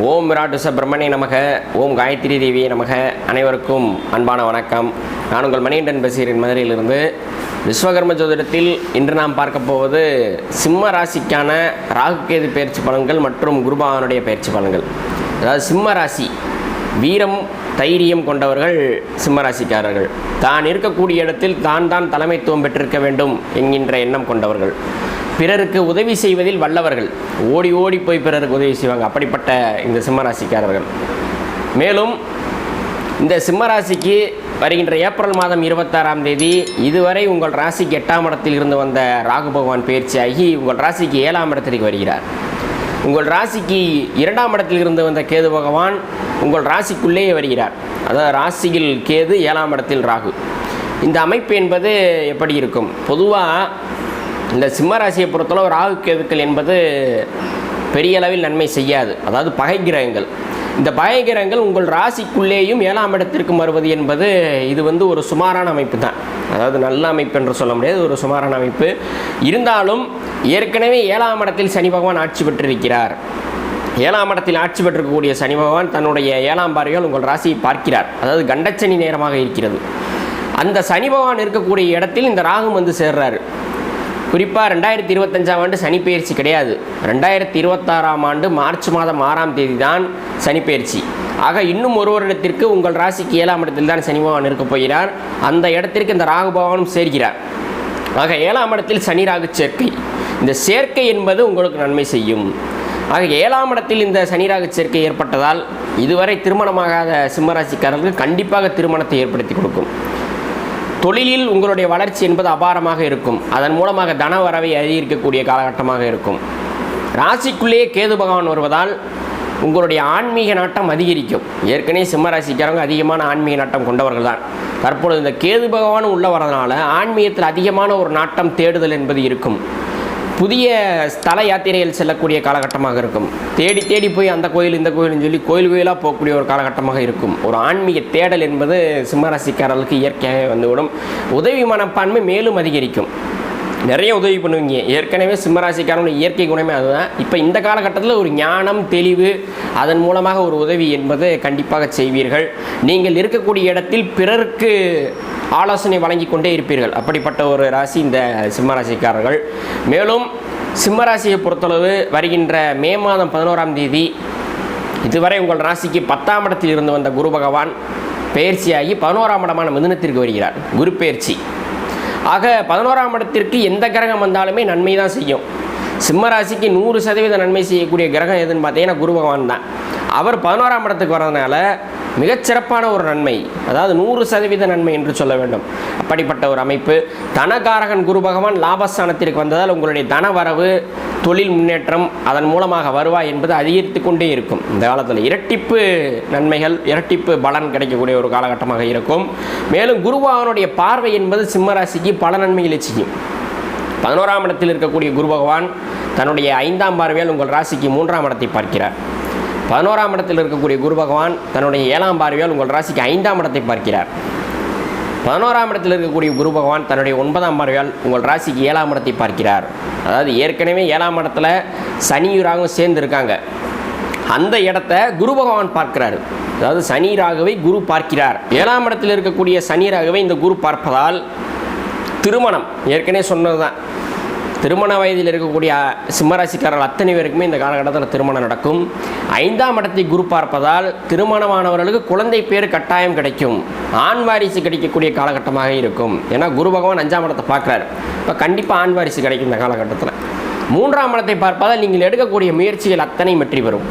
ஓம் விராட்டுச பிரம்மணே நமக, ஓம் காயத்ரி தேவியே நமக. அனைவருக்கும் அன்பான வணக்கம். நான் உங்கள் மணிகண்டன் பேசுகிறேன், மதுரையிலிருந்து. விஸ்வகர்ம ஜோதிடத்தில் இன்று நாம் பார்க்க போவது சிம்ம ராசிக்கான ராகுகேது பயிற்சி பலன்கள் மற்றும் குருபகவானுடைய பயிற்சி பலன்கள். அதாவது சிம்ம ராசி வீரம் தைரியம் கொண்டவர்கள் சிம்மராசிக்காரர்கள். தான் இருக்கக்கூடிய இடத்தில் தான் தலைமைத்துவம் பெற்றிருக்க வேண்டும் என்கின்ற எண்ணம் கொண்டவர்கள். பிறருக்கு உதவி செய்வதில் வல்லவர்கள். ஓடி ஓடி போய் பிறருக்கு உதவி செய்வாங்க, அப்படிப்பட்ட இந்த சிம்மராசிக்காரர்கள். மேலும் இந்த சிம்மராசிக்கு வருகின்ற ஏப்ரல் மாதம் 26ஆம் தேதி இதுவரை உங்கள் ராசிக்கு 8ஆம் இடத்தில் இருந்து வந்த ராகு பகவான் பயிற்சியாகி உங்கள் ராசிக்கு 7ஆம் இடத்திற்கு வருகிறார். உங்கள் ராசிக்கு 2ஆம் இடத்தில் இருந்து வந்த கேது பகவான் உங்கள் ராசிக்குள்ளேயே வருகிறார். அதாவது ராசியில் கேது, 7ஆம் இடத்தில் ராகு. இந்த அமைப்பு என்பது எப்படி இருக்கும்? பொதுவாக இந்த சிம்மராசியை பொறுத்தளவு ராகு கேதுக்கள் என்பது பெரிய அளவில் நன்மை செய்யாது. அதாவது பகை கிரகங்கள். இந்த பகை கிரகங்கள் உங்கள் ராசிக்குள்ளேயும் 7ஆம் இடத்திற்கும் வருவது என்பது இது ஒரு சுமாரான அமைப்பு தான். அதாவது நல்ல அமைப்பு என்று சொல்ல முடியாது, ஒரு சுமாரான அமைப்பு. இருந்தாலும் ஏற்கனவே 7ஆம் இடத்தில் சனி பகவான் ஆட்சி பெற்றிருக்கிறார். 7ஆம் இடத்தில் ஆட்சி பெற்றிருக்கக்கூடிய சனி பகவான் தன்னுடைய 7ஆம் பார்வையால் உங்கள் ராசியை பார்க்கிறார். அதாவது கண்டச்சனி நேரமாக இருக்கிறது. அந்த சனி பகவான் இருக்கக்கூடிய இடத்தில் இந்த ராகு சேர்றாரு. குறிப்பாக 2025ஆம் ஆண்டு சனி பயிற்சி கிடையாது. 2026ஆம் ஆண்டு மார்ச் மாதம் 6ஆம் தேதி தான் சனி பயிற்சி. ஆக இன்னும் ஒரு வருடத்திற்கு உங்கள் ராசிக்கு 7ஆம் இடத்தில் தான் சனி பகவான் இருக்க போகிறார். அந்த இடத்திற்கு இந்த ராகு பகவானும் சேர்கிறார். ஆக 7ஆம் இடத்தில் சனி ராகு சேர்க்கை. இந்த சேர்க்கை என்பது உங்களுக்கு நன்மை செய்யும். ஆக 7ஆம் இடத்தில் இந்த சனி ராகு சேர்க்கை ஏற்பட்டதால் இதுவரை திருமணமாகாத சிம்மராசிக்காரர்களுக்கு கண்டிப்பாக திருமணத்தை ஏற்படுத்தி கொடுக்கும். தொழிலில் உங்களுடைய வளர்ச்சி என்பது அபாரமாக இருக்கும். அதன் மூலமாக தன வரவை அதிகரிக்கக்கூடிய காலகட்டமாக இருக்கும். ராசிக்குள்ளேயே கேது பகவான் வருவதால் உங்களுடைய ஆன்மீக நாட்டம் அதிகரிக்கும். ஏற்கனவே சிம்மராசிக்காரங்க அதிகமான ஆன்மீக நாட்டம் கொண்டவர்கள் தான். தற்பொழுது இந்த கேது பகவானும் உள்ள வரதுனால ஆன்மீகத்தில் அதிகமான ஒரு நாட்டம் தேடுதல் என்பது இருக்கும். புதிய ஸ்தல யாத்திரைகள் செல்லக்கூடிய காலகட்டமாக இருக்கும். தேடி தேடி போய் அந்த கோயில் இந்த கோயில்னு சொல்லி கோயில் கோயிலாக போகக்கூடிய ஒரு காலகட்டமாக இருக்கும். ஒரு ஆன்மீக தேடல் என்பது சிம்மராசிக்காரர்களுக்கு இயற்கையாக வந்துவிடும். உதவி மனப்பான்மை மேலும் அதிகரிக்கும். நிறைய உதவி பண்ணுவீங்க. ஏற்கனவே சிம்மராசிக்காரனுடைய இயற்கை குணமே அதுதான். இப்போ இந்த காலகட்டத்தில் ஒரு ஞானம், தெளிவு, அதன் மூலமாக ஒரு உதவி என்பது கண்டிப்பாக செய்வீர்கள். நீங்கள் இருக்கக்கூடிய இடத்தில் பிறருக்கு ஆலோசனை வழங்கி கொண்டே இருப்பீர்கள். அப்படிப்பட்ட ஒரு ராசி இந்த சிம்மராசிக்காரர்கள். மேலும் சிம்மராசியை பொறுத்தளவு வருகின்ற மே மாதம் 11ஆம் தேதி இதுவரை உங்கள் ராசிக்கு 10ஆம் இடத்தில் இருந்து வந்த குரு பகவான் பயிற்சியாகி 11ஆம் இடமான மிதுனத்திற்கு வருகிறார். குரு பயிற்சி. ஆக 11ஆம் இடத்திற்கு எந்த கிரகம் வந்தாலுமே நன்மை தான் செய்யும். சிம்மராசிக்கு 100% நன்மை செய்யக்கூடிய கிரகம் எதுன்னு பார்த்தீங்கன்னா குரு பகவான் தான். அவர் 11ஆம் இடத்துக்கு வர்றதுனால மிகச்சிறப்பான ஒரு நன்மை, அதாவது 100% நன்மை என்று சொல்ல வேண்டும். அப்படிப்பட்ட ஒரு அமைப்பு. தனகாரகன் குரு பகவான் லாபஸ்தானத்திற்கு வந்ததால் உங்களுடைய தன வரவு, தொழில் முன்னேற்றம், அதன் மூலமாக வருவாய் என்பது அதிகரித்து கொண்டே இருக்கும். இந்த காலத்தில் இரட்டிப்பு நன்மைகள், இரட்டிப்பு பலன் கிடைக்கக்கூடிய ஒரு காலகட்டமாக இருக்கும். மேலும் குரு பகவானுடைய பார்வை என்பது சிம்மராசிக்கு பல நன்மைகளை செய்யும். 11ஆம் இடத்தில் இருக்கக்கூடிய குரு பகவான் தன்னுடைய 5ஆம் பார்வையால் உங்கள் ராசிக்கு 3ஆம் இடத்தை பார்க்கிறார். 11ஆம் இடத்தில் இருக்கக்கூடிய குரு பகவான் தன்னுடைய 7ஆம் பார்வையால் உங்கள் ராசிக்கு 5ஆம் இடத்தை பார்க்கிறார். 11ஆம் இடத்தில் இருக்கக்கூடிய குரு பகவான் தன்னுடைய 9ஆம் பார்வையால் உங்கள் ராசிக்கு 7ஆம் இடத்தை பார்க்கிறார். அதாவது ஏற்கனவே 7ஆம் இடத்துல சனி ராகும் சேர்ந்து இருக்காங்க. அந்த இடத்த குரு பகவான் பார்க்கிறார். அதாவது சனி ராகுவை குரு பார்க்கிறார். 7ஆம் இடத்தில் இருக்கக்கூடிய சனி ராகுவை இந்த குரு பார்ப்பதால் திருமணம், ஏற்கனவே சொன்னது தான், திருமண வயதில் இருக்கக்கூடிய சிம்மராசிக்காரர்கள் அத்தனை பேருக்குமே இந்த காலகட்டத்தில் திருமணம் நடக்கும். 5ஆம் இடத்தை குரு பார்ப்பதால் திருமணமானவர்களுக்கு குழந்தை பேர் கட்டாயம் கிடைக்கும். ஆண் வாரிசு கிடைக்கக்கூடிய காலகட்டமாக இருக்கும். ஏன்னா குரு பகவான் 5ஆம் இடத்தை பார்க்குறாரு. இப்போ கண்டிப்பாக ஆண் வாரிசு கிடைக்கும் இந்த காலகட்டத்தில். 3ஆம் இடத்தை பார்ப்பதால் நீங்கள் எடுக்கக்கூடிய முயற்சிகள் அத்தனை வெற்றி பெறும்.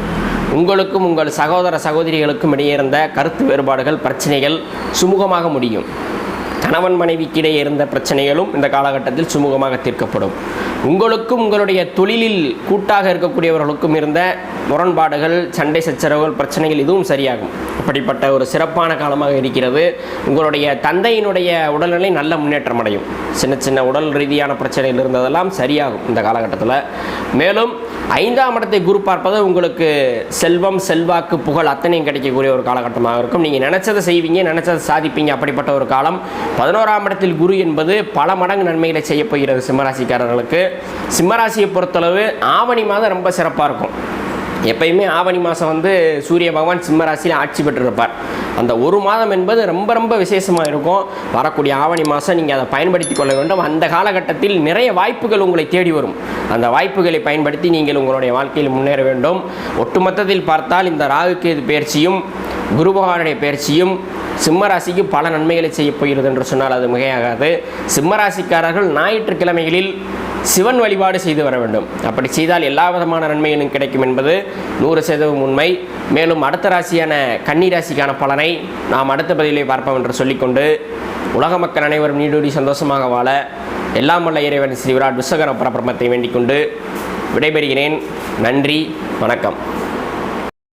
உங்களுக்கும் உங்கள் சகோதர சகோதரிகளுக்கும் இடையே இருந்த கருத்து வேறுபாடுகள், பிரச்சனைகள் சுமூகமாக முடியும். கணவன் மனைவிக்கிடையே இருந்த பிரச்சனைகளும் இந்த காலகட்டத்தில் சுமூகமாக தீர்க்கப்படும். உங்களுக்கும் உங்களுடைய தொழிலில் கூட்டாக இருக்கக்கூடியவர்களுக்கும் இருந்த முரண்பாடுகள், சண்டை சச்சரவுகள், பிரச்சனைகள் இதுவும் சரியாகும். அப்படிப்பட்ட ஒரு சிறப்பான காலமாக இருக்கிறது. உங்களுடைய தந்தையினுடைய உடல்நிலை நல்ல முன்னேற்றம் அடையும். சின்ன சின்ன உடல் ரீதியான பிரச்சனைகள் இருந்ததெல்லாம் சரியாகும் இந்த காலகட்டத்தில். மேலும் 5ஆம் இடத்தை குரு பார்ப்பது உங்களுக்கு செல்வம், செல்வாக்கு, புகழ் அத்தனையும் கிடைக்கக்கூடிய ஒரு காலகட்டமாக இருக்கும். நீங்கள் நினச்சதை செய்வீங்க, நினச்சதை சாதிப்பீங்க. அப்படிப்பட்ட ஒரு காலம். 11ஆம் இடத்தில் குரு என்பது பல மடங்கு நன்மைகளை செய்ய போகிறது சிம்மராசிக்காரர்களுக்கு. சிம்மராசியை பொறுத்தளவு ஆவணி மாதம் ரொம்ப சிறப்பாக இருக்கும். எப்பயுமே ஆவணி மாதம் வந்து சூரிய பகவான் சிம்ம ராசியில் ஆட்சி பெற்றிருப்பார். அந்த ஒரு மாதம் என்பது ரொம்ப ரொம்ப விசேஷமாக இருக்கும். வரக்கூடிய ஆவணி மாதம் நீங்கள் அதை பயன்படுத்தி கொள்ள வேண்டும். அந்த காலகட்டத்தில் நிறைய வாய்ப்புகள் உங்களை தேடி வரும். அந்த வாய்ப்புகளை பயன்படுத்தி நீங்கள் உங்களுடைய வாழ்க்கையில் முன்னேற வேண்டும். ஒட்டுமொத்தத்தில் பார்த்தால் இந்த ராகு கேது பயிற்சியும் குரு பகவானுடைய பயிற்சியும் சிம்மராசிக்கு பல நன்மைகளை செய்ய போகிறது என்று சொன்னால் அது மிகையாகாது. சிம்மராசிக்காரர்கள் ஞாயிற்றுக்கிழமைகளில் சிவன் வழிபாடு செய்து வர வேண்டும். அப்படி செய்தால் எல்லா விதமான நன்மைகளும் கிடைக்கும் என்பது 100% உண்மை. மேலும் அடுத்த ராசியான கன்னி ராசிக்கான பலனை நாம் அடுத்த பதிவிலே பார்ப்போம் என்று சொல்லிக்கொண்டு உலக மக்கள் அனைவரும் நீடூடி சந்தோஷமாக வாழ எல்லாம் வல்ல இறைவன் ஸ்ரீ விராட் விஸ்வகர்ம பரபிரம்மத்தை வேண்டிக் கொண்டு விடைபெறுகிறேன். நன்றி, வணக்கம்.